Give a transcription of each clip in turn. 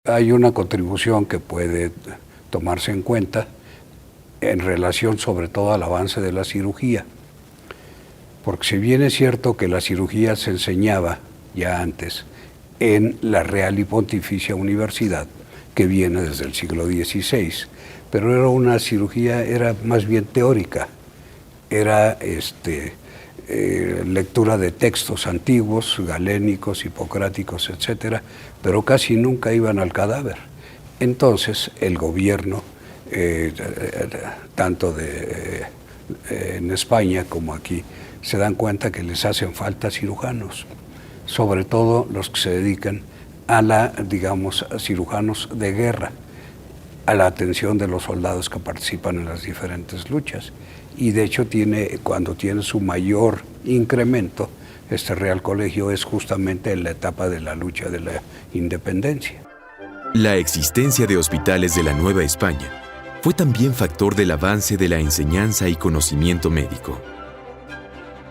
hay una contribución que puede tomarse en cuenta en relación sobre todo al avance de la cirugía. Porque si bien es cierto que la cirugía se enseñaba ya antes en la Real y Pontificia Universidad, que viene desde el siglo XVI, pero era una cirugía, era más bien teórica, era lectura de textos antiguos, galénicos, hipocráticos, etcétera, pero casi nunca iban al cadáver. Entonces el gobierno, tanto en España como aquí, se dan cuenta que les hacen falta cirujanos, sobre todo los que se dedican a cirujanos de guerra, a la atención de los soldados que participan en las diferentes luchas. Y de hecho cuando tiene su mayor incremento, este Real Colegio es justamente en la etapa de la lucha de la independencia. La existencia de hospitales de la Nueva España fue también factor del avance de la enseñanza y conocimiento médico.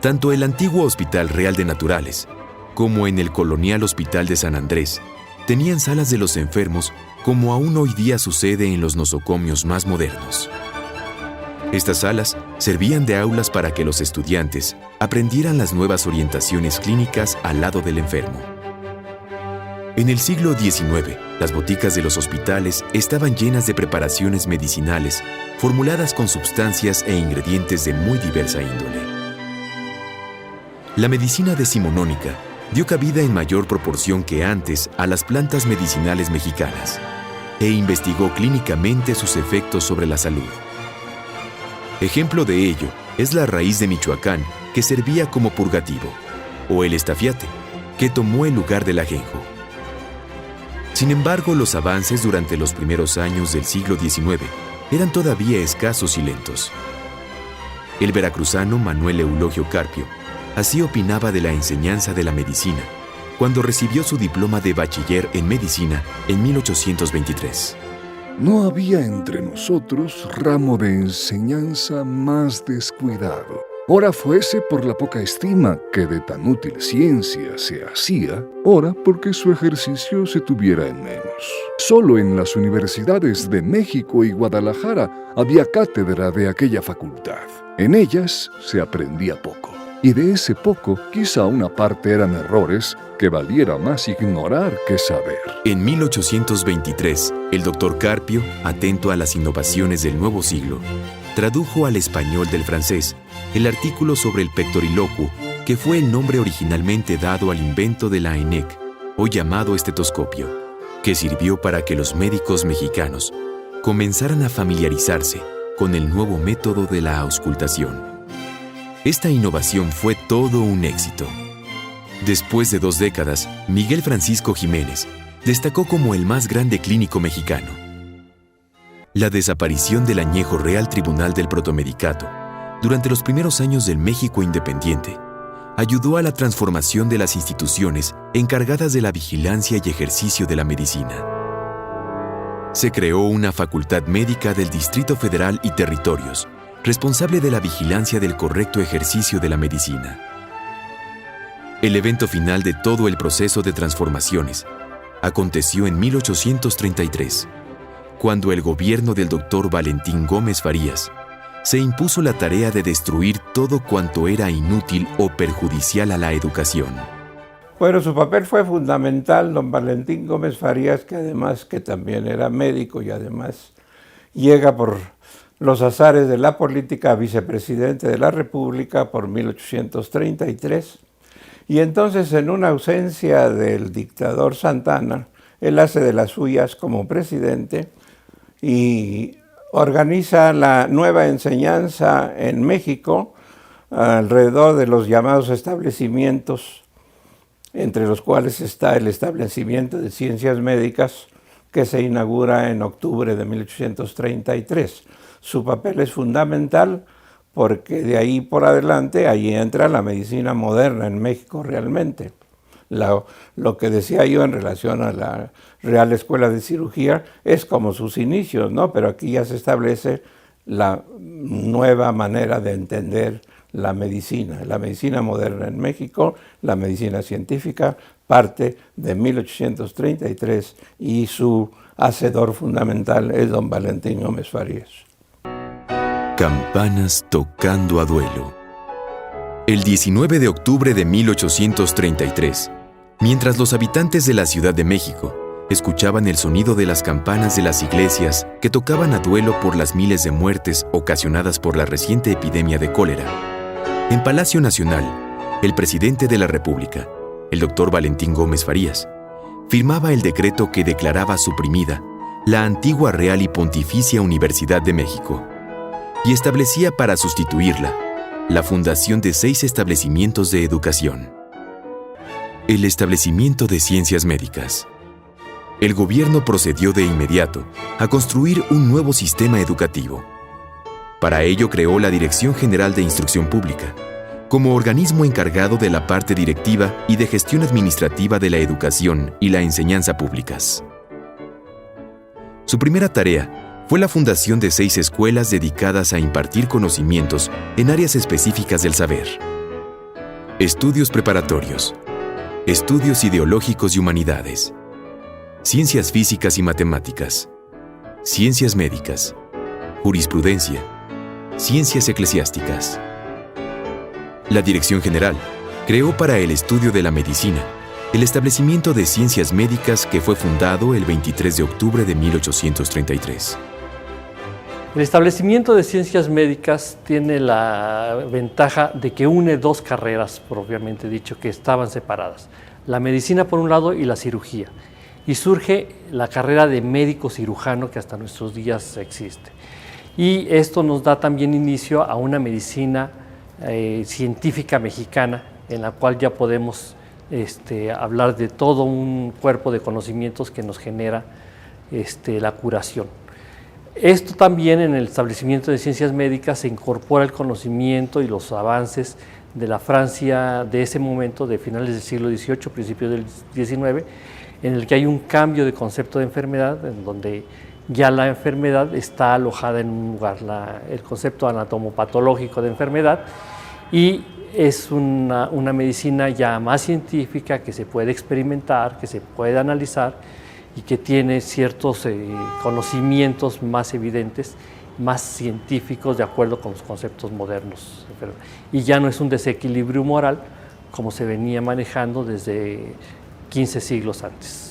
Tanto el antiguo Hospital Real de Naturales como en el colonial Hospital de San Andrés tenían salas de los enfermos como aún hoy día sucede en los nosocomios más modernos. Estas salas servían de aulas para que los estudiantes aprendieran las nuevas orientaciones clínicas al lado del enfermo. En el siglo XIX, las boticas de los hospitales estaban llenas de preparaciones medicinales formuladas con sustancias e ingredientes de muy diversa índole. La medicina decimonónica dio cabida en mayor proporción que antes a las plantas medicinales mexicanas e investigó clínicamente sus efectos sobre la salud. Ejemplo de ello es la raíz de Michoacán, que servía como purgativo, o el estafiate, que tomó el lugar del ajenjo. Sin embargo, los avances durante los primeros años del siglo XIX eran todavía escasos y lentos. El veracruzano Manuel Eulogio Carpio así opinaba de la enseñanza de la medicina cuando recibió su diploma de bachiller en medicina en 1823. No había entre nosotros ramo de enseñanza más descuidado. Ora fuese por la poca estima que de tan útil ciencia se hacía, ora porque su ejercicio se tuviera en menos. Solo en las universidades de México y Guadalajara había cátedra de aquella facultad. En ellas se aprendía poco. Y de ese poco, quizá una parte eran errores que valiera más ignorar que saber. En 1823, el doctor Carpio, atento a las innovaciones del nuevo siglo, tradujo al español del francés el artículo sobre el pectoriloquio, que fue el nombre originalmente dado al invento de la ENEC, o llamado estetoscopio, que sirvió para que los médicos mexicanos comenzaran a familiarizarse con el nuevo método de la auscultación. Esta innovación fue todo un éxito. Después de 2 décadas, Miguel Francisco Jiménez destacó como el más grande clínico mexicano. La desaparición del añejo Real Tribunal del Protomedicato durante los primeros años del México independiente ayudó a la transformación de las instituciones encargadas de la vigilancia y ejercicio de la medicina. Se creó una facultad médica del Distrito Federal y territorios, responsable de la vigilancia del correcto ejercicio de la medicina. El evento final de todo el proceso de transformaciones aconteció en 1833, cuando el gobierno del doctor Valentín Gómez Farías se impuso la tarea de destruir todo cuanto era inútil o perjudicial a la educación. Bueno, su papel fue fundamental, don Valentín Gómez Farías, que también era médico y además llega por los azares de la política a vicepresidente de la República por 1833. Y entonces, en una ausencia del dictador Santana, él hace de las suyas como presidente y organiza la nueva enseñanza en México alrededor de los llamados establecimientos, entre los cuales está el establecimiento de ciencias médicas que se inaugura en octubre de 1833. Su papel es fundamental porque de ahí por adelante, ahí entra la medicina moderna en México realmente. Lo que decía yo en relación a la Real Escuela de Cirugía es como sus inicios, ¿no? Pero aquí ya se establece la nueva manera de entender la medicina moderna en México, la medicina científica, parte de 1833 y su hacedor fundamental es don Valentín Gómez Farías. Campanas tocando a duelo. El 19 de octubre de 1833, mientras los habitantes de la Ciudad de México escuchaban el sonido de las campanas de las iglesias que tocaban a duelo por las miles de muertes ocasionadas por la reciente epidemia de cólera, en Palacio Nacional, el presidente de la República, el doctor Valentín Gómez Farías, firmaba el decreto que declaraba suprimida la antigua Real y Pontificia Universidad de México y establecía para sustituirla la fundación de 6 establecimientos de educación. El establecimiento de ciencias médicas. El gobierno procedió de inmediato a construir un nuevo sistema educativo. Para ello creó la Dirección General de Instrucción Pública, como organismo encargado de la parte directiva y de gestión administrativa de la educación y la enseñanza públicas. Su primera tarea fue la fundación de 6 escuelas dedicadas a impartir conocimientos en áreas específicas del saber. Estudios preparatorios, estudios ideológicos y humanidades, ciencias físicas y matemáticas, ciencias médicas, jurisprudencia, ciencias eclesiásticas. La Dirección General creó para el estudio de la medicina el establecimiento de ciencias médicas que fue fundado el 23 de octubre de 1833. El establecimiento de ciencias médicas tiene la ventaja de que une 2 carreras, propiamente dicho, que estaban separadas. La medicina por un lado y la cirugía. Y surge la carrera de médico cirujano que hasta nuestros días existe. Y esto nos da también inicio a una medicina científica mexicana, en la cual ya podemos hablar de todo un cuerpo de conocimientos que nos genera la curación. Esto también en el establecimiento de ciencias médicas se incorpora el conocimiento y los avances de la Francia de ese momento, de finales del siglo XVIII, principios del XIX, en el que hay un cambio de concepto de enfermedad, en donde ya la enfermedad está alojada en un lugar, el concepto anatomopatológico de enfermedad, y es una medicina ya más científica, que se puede experimentar, que se puede analizar y que tiene ciertos conocimientos más evidentes, más científicos, de acuerdo con los conceptos modernos. Y ya no es un desequilibrio moral como se venía manejando desde 15 siglos antes.